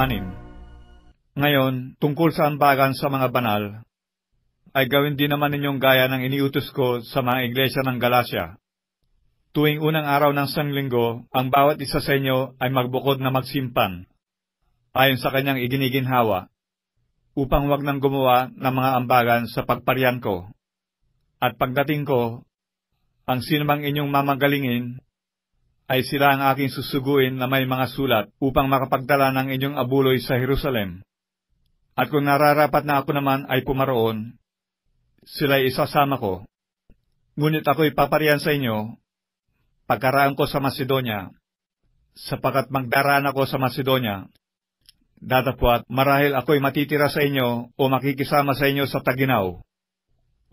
6. Ngayon, tungkol sa ambagan sa mga banal, ay gawin din naman ninyong gaya ng iniutos ko sa mga iglesia ng Galacia. Tuwing unang araw ng Sanlinggo, ang bawat isa sa inyo ay magbukod na magsimpan, ayon sa kanyang iginiginhawa, upang wag nang gumawa ng mga ambagan sa pagparian ko. At pagdating ko, ang sinumang inyong mamagalingin, ay sila ang aking susuguin na may mga sulat upang makapagdala ng inyong abuloy sa Jerusalem. At kung nararapat na ako naman ay pumaroon, sila'y isasama ko. Ngunit ako'y paparian sa inyo, pagkaraan ko sa Macedonia, sapagkat magdaraan ako sa Macedonia. Datapwat marahil ako'y matitira sa inyo o makikisama sa inyo sa Taginaw,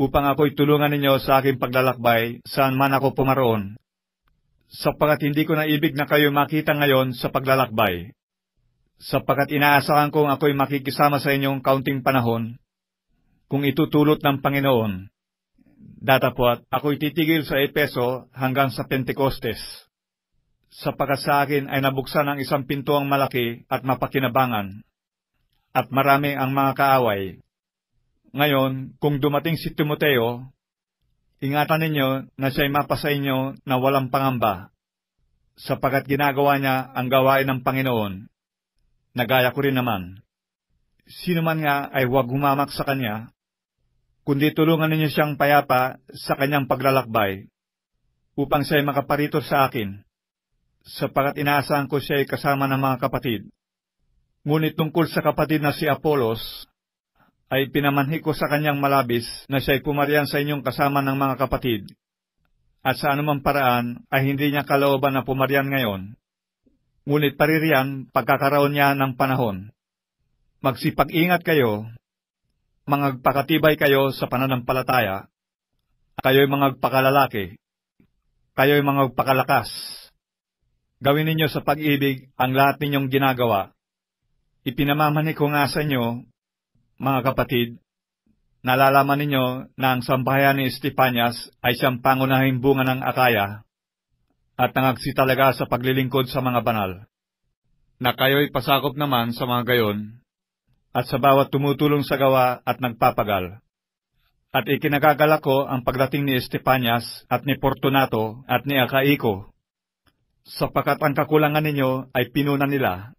upang ako'y tulungan ninyo sa aking paglalakbay saan man ako pumaroon, sapagkat hindi ko na ibig na kayo makita ngayon sa paglalakbay, sapagkat inaasahan kong ako'y makikisama sa inyong kaunting panahon, kung itutulot ng Panginoon. Datapwat ako'y titigil sa Epeso hanggang sa Pentecostes, sapagkat sa akin ay nabuksan ang isang pintuang malaki at mapakinabangan, at marami ang mga kaaway. Ngayon, kung dumating si Timoteo, ingatan ninyo na siya'y mapasa inyo na walang pangamba, sapagkat ginagawa niya ang gawain ng Panginoon, na gaya ko rin naman. Sino man nga ay huwag humamak sa kanya, kundi tulungan ninyo siyang payapa sa kanyang paglalakbay, upang siya'y makaparito sa akin, sapagkat inaasahan ko siya'y kasama ng mga kapatid. Ngunit tungkol sa kapatid na si Apolos, ay pinamanhi ko sa kanyang malabis na siya'y pumarian sa inyong kasama ng mga kapatid, at sa anumang paraan ay hindi niya kalooban na pumarian ngayon, ngunit paririyan pagkakaroon niya ng panahon. Magsipag-ingat kayo, mangagpakatibay kayo sa pananampalataya, kayo'y mangagpakalalaki, kayo'y mangagpakalakas. Gawin ninyo sa pag-ibig ang lahat ninyong ginagawa. Ipinamamanhi ko nga sa inyo, mga kapatid, nalalaman ninyo na ang sambahayan ni Estefanias ay siyang pangunahing bunga ng Akaya at nangagsitalaga sa paglilingkod sa mga banal, na kayo'y pasakop naman sa mga gayon at sa bawat tumutulong sa gawa at nagpapagal. At ikinagagalak ko ang pagdating ni Estefanias at ni Fortunato at ni Acaiko, sapagkat ang kakulangan ninyo ay pinunan nila,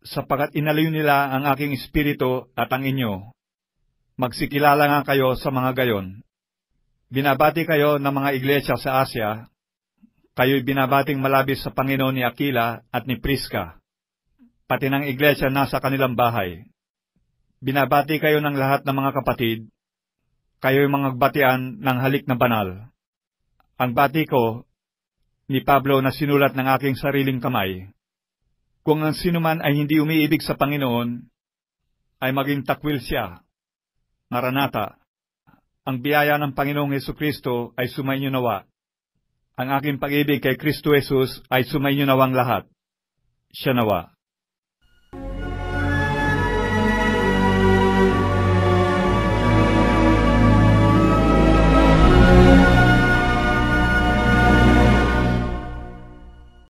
sapagkat inaliw nila ang aking espiritu at ang inyo. Magsikilala nga kayo sa mga gayon. Binabati kayo ng mga iglesia sa Asia. Kayo'y binabating malabis sa Panginoon ni Aquila at ni Prisca, pati ng iglesia nasa kanilang bahay. Binabati kayo ng lahat ng mga kapatid. Kayo'y mangagbatian ng halik na banal. Ang bati ko, ni Pablo na sinulat ng aking sariling kamay. Kung ang sinuman ay hindi umiibig sa Panginoon, ay maging takwil siya. Maranatha, ang biyaya ng Panginoong Hesukristo ay sumainyo nawa. Ang aking pag-ibig kay Kristo Jesus ay sumainyo nawang lahat. Siya nawa.